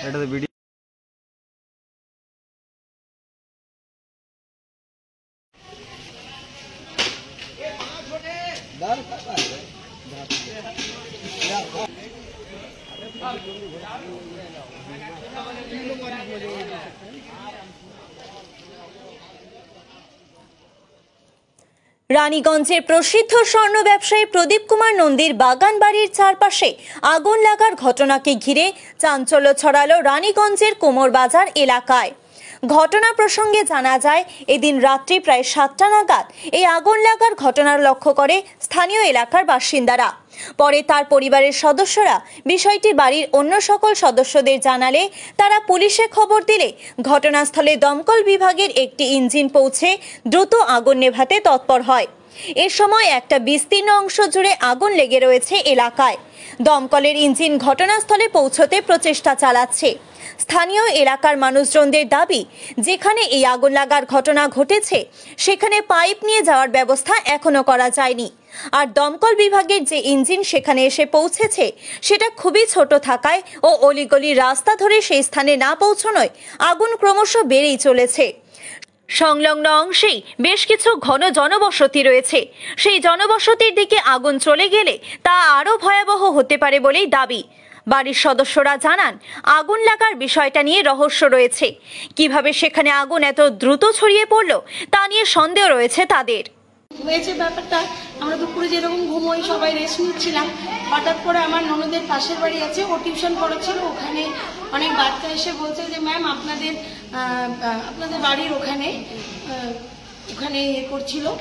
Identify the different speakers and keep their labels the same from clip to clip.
Speaker 1: এটা তো ভিডিও
Speaker 2: রানীগঞ্জের প্রসিদ্ধ স্বর্ণ ব্যবসায়ী প্রদীপ কুমার নন্দীর বাগান বাড়ির চারপাশে আগুন লাগার ঘটনাকে ঘিরে চাঞ্চল্য ছড়ালো রানীগঞ্জের কোমরবাজার এলাকায়। ঘটনা প্রসঙ্গে জানা যায়, এদিন রাত্রি প্রায় 7টা নাগাদ এই আগুন লাগার ঘটনার লক্ষ্য করে স্থানীয় এলাকার বাসিন্দারা। পরে তার পরিবারের সদস্যরা বিষয়টি বাড়ির অন্য সকল সদস্যদের জানালে তারা পুলিশে খবর দিলে ঘটনাস্থলে দমকল বিভাগের একটি ইঞ্জিন পৌঁছে দ্রুত আগুন নেভাতে তৎপর হয়। এ সময় একটা বিস্তীর্ণ অংশ জুড়ে আগুন লেগে রয়েছে এলাকায়। দমকলের ইঞ্জিন ঘটনাস্থলে পৌঁছতে প্রচেষ্টা চালাচ্ছে। স্থানীয় এলাকার মানুষজনদের দাবি, যেখানে এই আগুন লাগার ঘটনা ঘটেছে সেখানে পাইপ নিয়ে যাওয়ার ব্যবস্থা এখনো করা যায়নি। আর দমকল বিভাগের যে ইঞ্জিন সেখানে এসে পৌঁছেছে সেটা খুবই ছোট থাকায় ও অলিগলির রাস্তা ধরে সেই স্থানে না পৌঁছানোয় আগুন ক্রমশ বেড়েই চলেছে। সংলগ্ন অংশেই বেশ কিছু ঘন জনবসতি রয়েছে। সেই জনবসতির দিকে আগুন চলে গেলে তা আরও ভয়াবহ হতে পারে বলেই দাবি। বাড়ির সদস্যরা জানান, আগুন লাগার বিষয়টা নিয়ে রহস্য রয়েছে। কিভাবে সেখানে আগুন এত দ্রুত ছড়িয়ে পড়ল তা নিয়ে সন্দেহ রয়েছে তাদের।
Speaker 3: হয়েছে ব্যাপারটা, আমরা দুপুরে যেরকম ঘুমোই সবাই রেস্ট নিচ্ছিলাম, হঠাৎ করে আমার ননদের পাশের বাড়ি আছে, ও টিউশন পড়াচ্ছিল, ওখানে অনেক বাচ্চা এসে বলছে যে ম্যাম আপনাদের বাড়ির ওখানে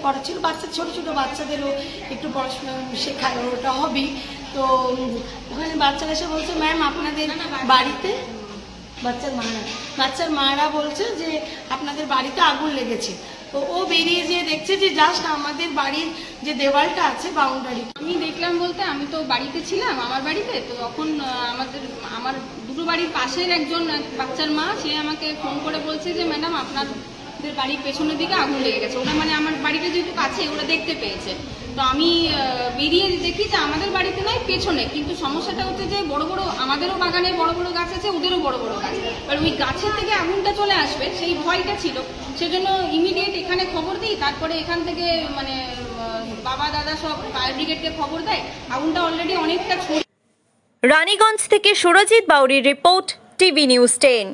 Speaker 3: পড়াচ্ছিল বাচ্চা, ছোট ছোট বাচ্চাদেরও একটু পড়াশোনা শেখায়, ওটা হবি। তো ওখানে বাচ্চারা এসে বলছে ম্যাম আপনাদের বাড়িতে, বাচ্চার মারা বলছে যে আপনাদের বাড়িতে আগুন লেগেছে। তো ও বেরিয়ে যেয়ে দেখছে যে জাস্ট আমাদের বাড়ির যে দেওয়ালটা আছে বাউন্ডারি।
Speaker 4: আমি দেখলাম বলতে আমি তো বাড়িতে ছিলাম, আমার বাড়িতে, তো তখন আমার দুটো বাড়ির পাশের একজন বাচ্চার মা, সে আমাকে ফোন করে বলছে যে ম্যাডাম আপনাদের বাড়ির পেছনের দিকে আগুন লেগে গেছে। ওরা মানে আমার বাড়িটা যেহেতু কাছে, ওরা দেখতে পেয়েছে। তো আমি বেরিয়ে দেখি যে আমাদের বাড়িতে নয়, পেছনে। কিন্তু সমস্যাটা হচ্ছে যে বড় বড়, আমাদেরও বাগানে বড় বড় গাছ আছে, ওদেরও বড় বড় গাছ, এবার ওই গাছের থেকে আগুনটা চলে আসবে সেই ভয়টা ছিল। সেজন্য ইমিডিয়েট এখানে খবর দিই, তারপরে এখান থেকে মানে বাবা দাদা সব ফায়ার ব্রিগেডকে খবর দেয়। আগুনটা অলরেডি অনেকটা ছড়িয়ে।
Speaker 2: রানীগঞ্জ থেকে সুরজিৎ বাউরির রিপোর্ট, টিভি নিউজ 10।